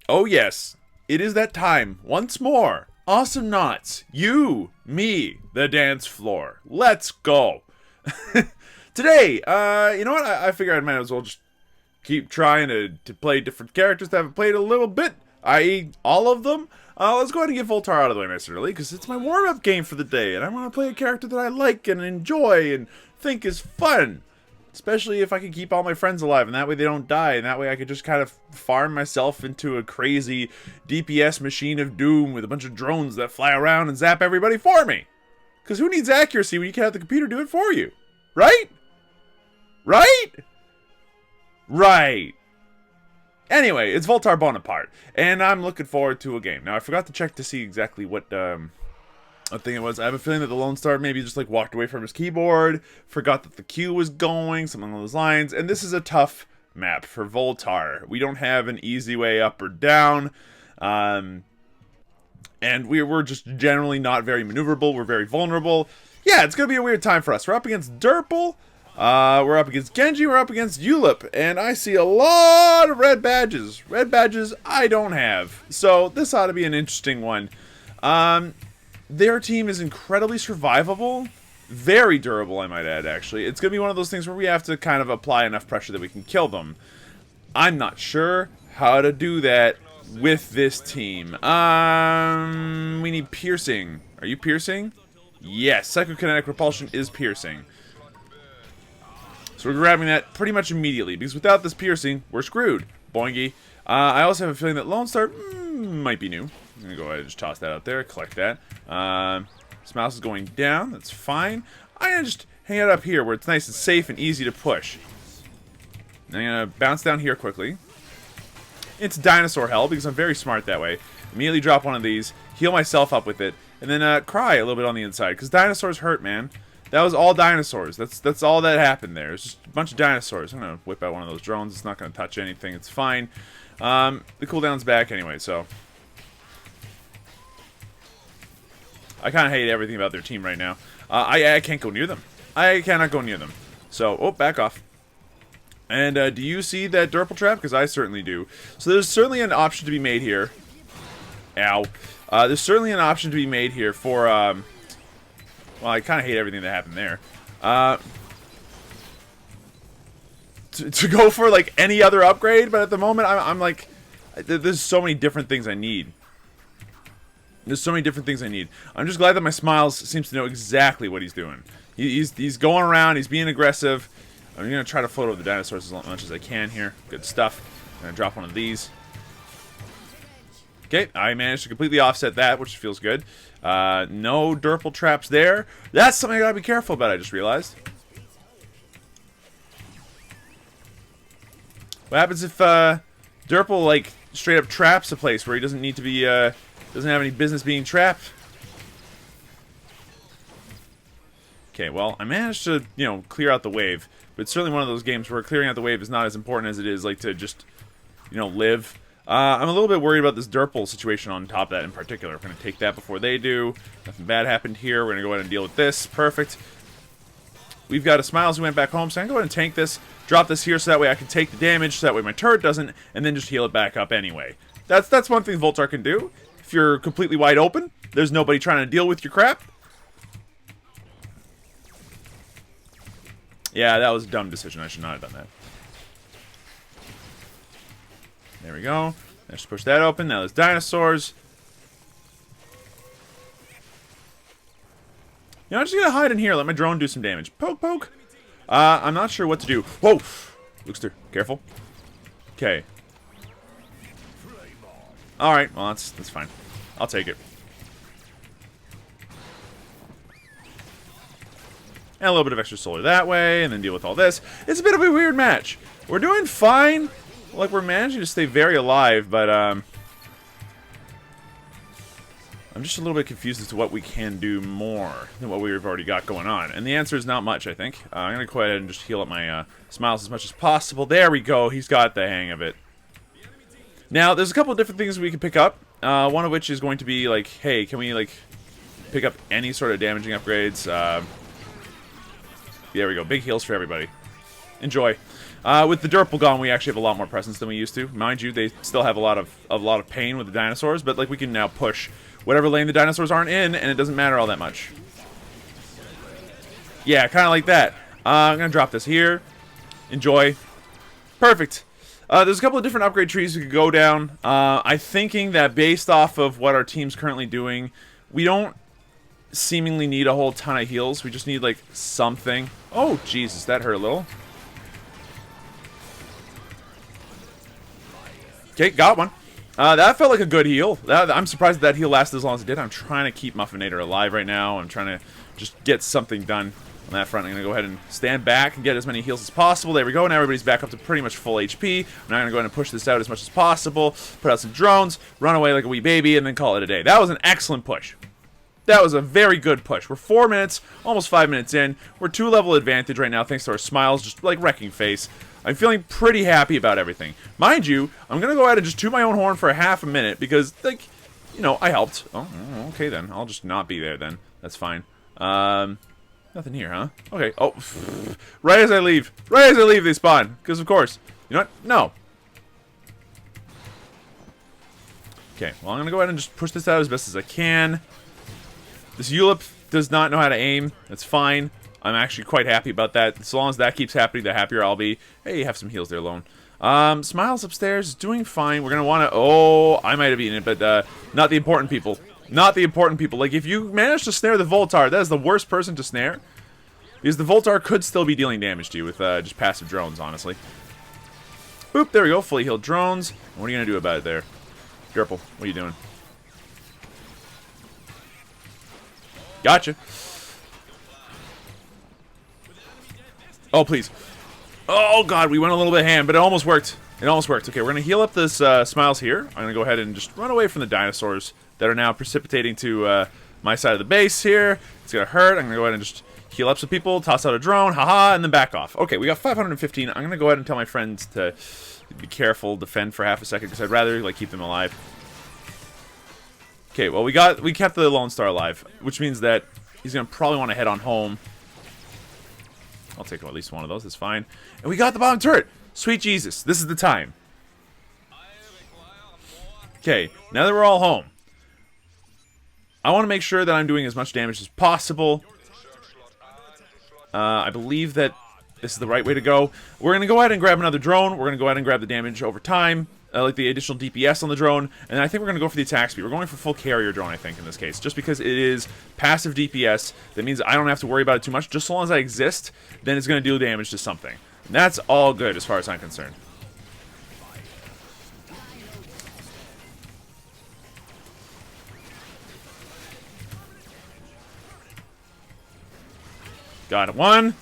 Oh yes, it is that time once more. Awesomenauts, you, me, the dance floor. Let's go. Today, you know what? I figured I might as well just keep trying to play different characters that I haven't played a little bit, i.e. all of them. Let's go ahead and get Voltar out of the way nice and early, because it's my warm-up game for the day, and I want to play a character that I like and enjoy and think is fun. Especially if I can keep all my friends alive, and that way they don't die, and that way I could just kind of farm myself into a crazy DPS machine of doom with a bunch of drones that fly around and zap everybody for me. Because who needs accuracy when you can have the computer do it for you? Right? Right? Right. Anyway, it's Voltar Bonaparte, and I'm looking forward to a game. Now, I forgot to check to see exactly what thing it was. I have a feeling that the Lone Star maybe just like walked away from his keyboard, forgot that the Q was going, something along those lines, and this is a tough map for Voltar. We don't have an easy way up or down, and we're just generally not very maneuverable. We're very vulnerable. Yeah, it's gonna be a weird time for us. We're up against Derpel, we're up against Genji, we're up against Ulip, and I see a lot of red badges. Red badges I don't have, so this ought to be an interesting one. Their team is incredibly survivable, very durable, I might add, actually. It's going to be one of those things where we have to kind of apply enough pressure that we can kill them. I'm not sure how to do that with this team. We need piercing. Are you piercing? Yes, psychokinetic repulsion is piercing. So we're grabbing that pretty much immediately, because without this piercing, we're screwed. Boingy. I also have a feeling that Lone Star might be new. I'm going to go ahead and just toss that out there, collect that. Mouse is going down, that's fine. I'm going to just hang it up here where it's nice and safe and easy to push. And I'm going to bounce down here quickly. It's dinosaur hell because I'm very smart that way. Immediately drop one of these, heal myself up with it, and then cry a little bit on the inside because dinosaurs hurt, man. That was all dinosaurs. That's all that happened there. It's just a bunch of dinosaurs. I'm going to whip out one of those drones. It's not going to touch anything. It's fine. The cooldown's back anyway, so... I kind of hate everything about their team right now. I can't go near them. I cannot go near them. So, oh, back off. And do you see that Derpel trap? Because I certainly do. So there's certainly an option to be made here. Ow. There's certainly an option to be made here for, well, I kind of hate everything that happened there. To go for, like, any other upgrade, but at the moment, I'm like, there's so many different things I need. There's so many different things I need. I'm just glad that my Smiles seems to know exactly what he's doing. He's going around. He's being aggressive. I'm going to try to float over the dinosaurs as much as I can here. Good stuff. I'm going to drop one of these. Okay, I managed to completely offset that, which feels good. No Derpel traps there. That's something I got to be careful about, I just realized. What happens if Derpel, like, straight up traps a place where he doesn't need to be... doesn't have any business being trapped. Okay, well, I managed to, you know, clear out the wave. But it's certainly one of those games where clearing out the wave is not as important as it is, like, to just, you know, live. I'm a little bit worried about this Derpel situation on top of that in particular. We're going to take that before they do. Nothing bad happened here. We're going to go ahead and deal with this. Perfect. We've got a Smiles who went back home, so I'm going to go ahead and tank this. Drop this here so that way I can take the damage, so that way my turret doesn't, and then just heal it back up anyway. That's one thing Voltar can do. If you're completely wide open, there's nobody trying to deal with your crap. Yeah, that was a dumb decision. I should not have done that. There we go. Let's push that open. Now there's dinosaurs. You know, I'm just going to hide in here. Let my drone do some damage. Poke, poke. I'm not sure what to do. Whoa! Luxter, careful. Okay. Alright, well, that's fine. I'll take it. And a little bit of extra solar that way, and then deal with all this. It's a bit of a weird match. We're doing fine. Like, we're managing to stay very alive, but, I'm just a little bit confused as to what we can do more than what we've already got going on. And the answer is not much, I think. I'm going to go ahead and just heal up my Smiles as much as possible. There we go. He's got the hang of it. Now, there's a couple of different things we can pick up. One of which is going to be, like, hey, can we, like, pick up any sort of damaging upgrades? There we go. Big heals for everybody. Enjoy. With the Derpal gone, we actually have a lot more presence than we used to. Mind you, they still have a lot of pain with the dinosaurs, but like we can now push whatever lane the dinosaurs aren't in, and it doesn't matter all that much. Yeah, kind of like that. I'm gonna drop this here. Enjoy. Perfect. There's a couple of different upgrade trees we could go down. I'm thinking that based off of what our team's currently doing, we don't seemingly need a whole ton of heals. We just need like something. Oh Jesus, that hurt a little. Okay, got one. That felt like a good heal. I'm surprised that heal lasted as long as it did. I'm trying to keep Muffinator alive right now. I'm trying to just get something done on that front. I'm going to go ahead and stand back and get as many heals as possible. There we go. Now everybody's back up to pretty much full HP. I'm now going to go ahead and push this out as much as possible. Put out some drones, run away like a wee baby, and then call it a day. That was an excellent push. That was a very good push. We're 4 minutes, almost 5 minutes in. We're 2-level advantage right now thanks to our smiles, just like wrecking face. I'm feeling pretty happy about everything. Mind you, I'm going to go ahead and just toot my own horn for a half a minute because, like, you know, I helped. Oh, okay then. I'll just not be there then. That's fine. Nothing here, huh? Okay. Oh, right as I leave. Right as I leave, they spawn. Because, of course. You know what? No. Okay, well, I'm going to go ahead and just push this out as best as I can. This Ulip does not know how to aim. That's fine. I'm actually quite happy about that. As long as that keeps happening, the happier I'll be. Hey, you have some heals there, Lone. Smiles upstairs is doing fine. We're going to want to... Oh, I might have eaten it, but not the important people. Not the important people. Like, if you manage to snare the Voltar, that is the worst person to snare. Because the Voltar could still be dealing damage to you with just passive drones, honestly. Boop, there we go. Fully healed drones. What are you going to do about it there? Gerpel, what are you doing? Gotcha. Oh, please. Oh, God, we went a little bit ham, but it almost worked. It almost worked. Okay, we're going to heal up this Smiles here. I'm going to go ahead and just run away from the dinosaurs that are now precipitating to my side of the base here. It's going to hurt. I'm going to go ahead and just heal up some people, toss out a drone, haha, and then back off. Okay, we got 515. I'm going to go ahead and tell my friends to be careful, defend for half a second, because I'd rather like keep them alive. Okay, well, we kept the Lone Star alive, which means that he's going to probably want to head on home. I'll take at least one of those, that's fine. And we got the bottom turret! Sweet Jesus, this is the time. Okay, now that we're all home, I want to make sure that I'm doing as much damage as possible. I believe that this is the right way to go. We're going to go ahead and grab another drone. We're going to go ahead and grab the damage over time. Like the additional DPS on the drone, and I think we're going to go for the attack speed. We're going for full carrier drone, I think, in this case, just because it is passive DPS. That means I don't have to worry about it too much. Just so long as I exist, then it's going to deal damage to something. And that's all good as far as I'm concerned. Got one.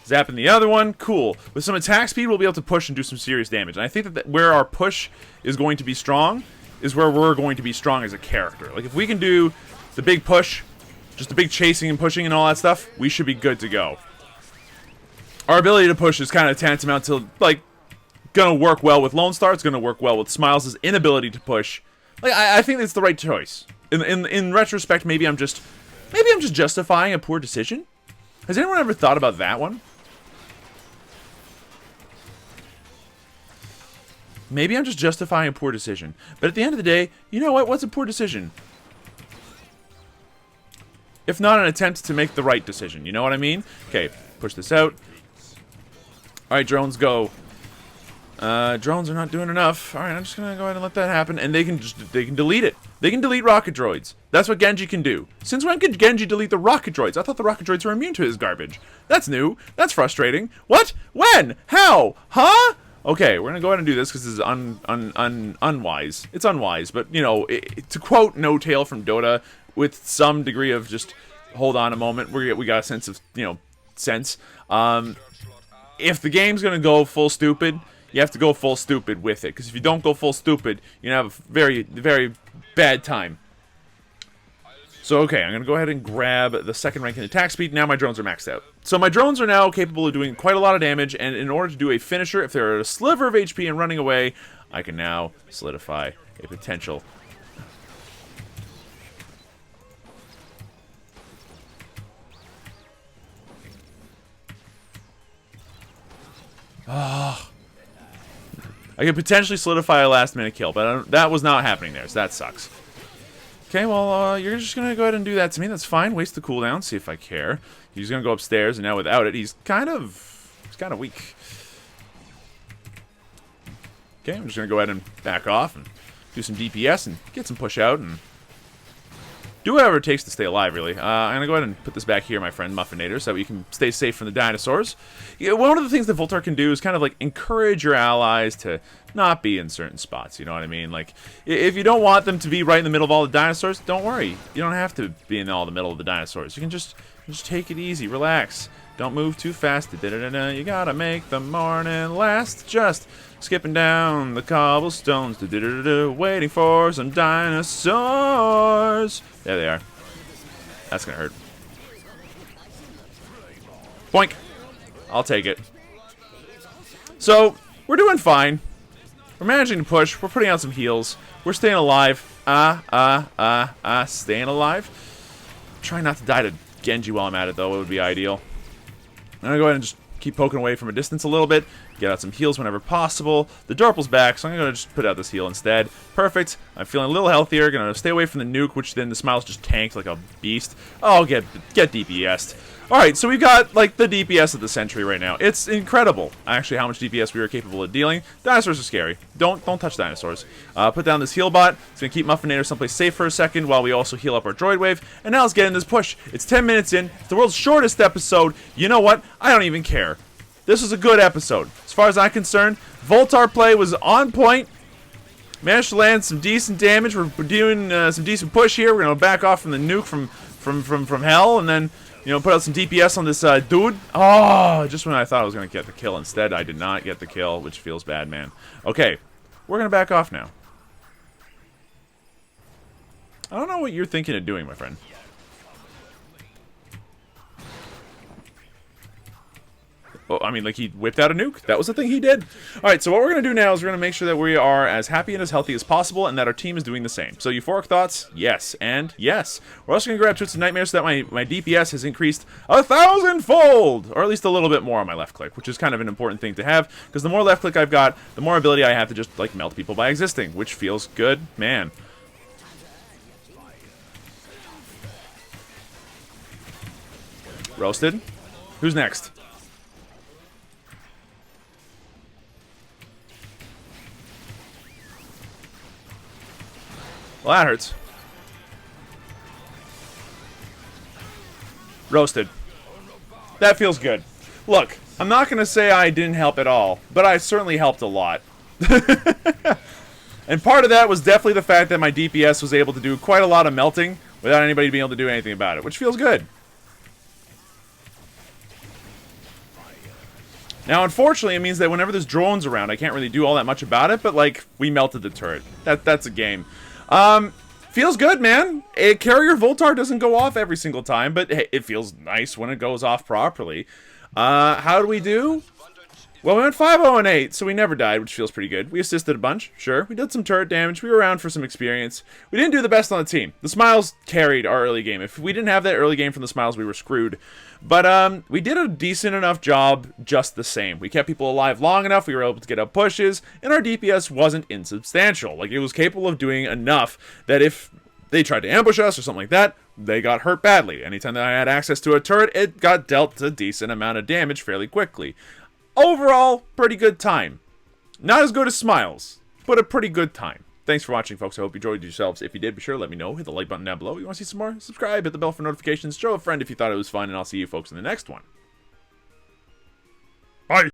Zapping the other one. Cool. With some attack speed, we'll be able to push and do some serious damage. And I think that where our push is going to be strong is where we're going to be strong as a character. Like, if we can do the big push, just the big chasing and pushing and all that stuff, we should be good to go. Our ability to push is kind of tantamount to, like, gonna work well with Lone Star. It's gonna work well with Smiles' inability to push. Like, I think it's the right choice. In retrospect, maybe I'm just justifying a poor decision. Has anyone ever thought about that one? Maybe I'm just justifying a poor decision. But at the end of the day, you know what? What's a poor decision? If not an attempt to make the right decision. You know what I mean? Okay, push this out. Alright, drones go. Drones are not doing enough. Alright, I'm just gonna go ahead and let that happen. And they can delete it. They can delete rocket droids. That's what Genji can do. Since when could Genji delete the rocket droids? I thought the rocket droids were immune to his garbage. That's new. That's frustrating. What? When? How? Huh? Okay, we're gonna go ahead and do this because this is unwise. It's unwise, but you know, to quote No Tail from Dota, with some degree of just hold on a moment, we got a sense of, you know, sense. If the game's gonna go full stupid, you have to go full stupid with it. Because if you don't go full stupid, you're gonna have a very, very bad time. So, okay, I'm going to go ahead and grab the second rank in attack speed. Now my drones are maxed out. So my drones are now capable of doing quite a lot of damage, and in order to do a finisher, if they're at a sliver of HP and running away, I can now solidify a potential. Oh. I could potentially solidify a last-minute kill, but that was not happening there, so that sucks. Okay, well, you're just going to go ahead and do that to me. That's fine. Waste the cooldown. See if I care. He's going to go upstairs, and now without it, he's kind of weak. Okay, I'm just going to go ahead and back off and do some DPS and get some push out and do whatever it takes to stay alive, really. I'm going to go ahead and put this back here, my friend, Muffinator, so you can stay safe from the dinosaurs. Yeah, one of the things that Voltar can do is kind of, like, encourage your allies to not be in certain spots, you know what I mean? Like, if you don't want them to be right in the middle of all the dinosaurs, don't worry. You don't have to be in all the middle of the dinosaurs. You can just take it easy, relax. Don't move too fast. You gotta make the morning last. Just skipping down the cobblestones, waiting for some dinosaurs. There they are. That's gonna hurt. Boink. I'll take it. So, we're doing fine. We're managing to push. We're putting out some heals. We're staying alive. Staying alive. Trying not to die to Genji while I'm at it, though. It would be ideal. I'm gonna go ahead and just keep poking away from a distance a little bit. Get out some heals whenever possible. The Dorpal's back, so I'm gonna just put out this heal instead. Perfect. I'm feeling a little healthier. Gonna stay away from the nuke, which then the Smiles just tanked like a beast. Oh, get DPS'd. Alright, so we've got, like, the DPS of the century right now. It's incredible, actually, how much DPS we were capable of dealing. Dinosaurs are scary. Don't touch dinosaurs. Put down this heal bot. It's going to keep Muffinator someplace safe for a second while we also heal up our droid wave. And now let's get in this push. It's 10 minutes in. It's the world's shortest episode. You know what? I don't even care. This was a good episode. As far as I'm concerned, Voltar play was on point. Managed to land some decent damage. We're doing some decent push here. We're going to back off from the nuke from hell, and then, you know, put out some DPS on this dude. Oh, just when I thought I was going to get the kill. Instead, I did not get the kill, which feels bad, man. Okay, we're going to back off now. I don't know what you're thinking of doing, my friend. Well, I mean, like, he whipped out a nuke. That was the thing he did. Alright, so what we're going to do now is we're going to make sure that we are as happy and as healthy as possible, and that our team is doing the same. So, euphoric thoughts, yes, and yes. We're also going to grab Toots and Nightmares so that my DPS has increased 1,000-fold! Or at least a little bit more on my left click, which is kind of an important thing to have, because the more left click I've got, the more ability I have to just, like, melt people by existing, which feels good, man. Roasted. Who's next? Well, that hurts. Roasted. That feels good. Look, I'm not going to say I didn't help at all, but I certainly helped a lot. And part of that was definitely the fact that my DPS was able to do quite a lot of melting without anybody being able to do anything about it, which feels good. Now, unfortunately, it means that whenever there's drones around, I can't really do all that much about it, but, like, we melted the turret. That's a game. Feels good, man. A carrier Voltar doesn't go off every single time, but hey, it feels nice when it goes off properly. How do we do? Well, we went 5-0-8, so we never died, which feels pretty good. We assisted a bunch, sure. We did some turret damage. We were around for some experience. We didn't do the best on the team. The Smiles carried our early game. If we didn't have that early game from the Smiles, we were screwed. But we did a decent enough job just the same. We kept people alive long enough. We were able to get up pushes, and our DPS wasn't insubstantial. Like, it was capable of doing enough that if they tried to ambush us or something like that, they got hurt badly. Anytime that I had access to a turret, it got dealt a decent amount of damage fairly quickly. Overall, pretty good time. Not as good as Smiles, but a pretty good time. Thanks for watching, folks. I hope you enjoyed yourselves. If you did, be sure to let me know. Hit the like button down below. If you want to see some more, subscribe, hit the bell for notifications, show a friend if you thought it was fun, and I'll see you folks in the next one.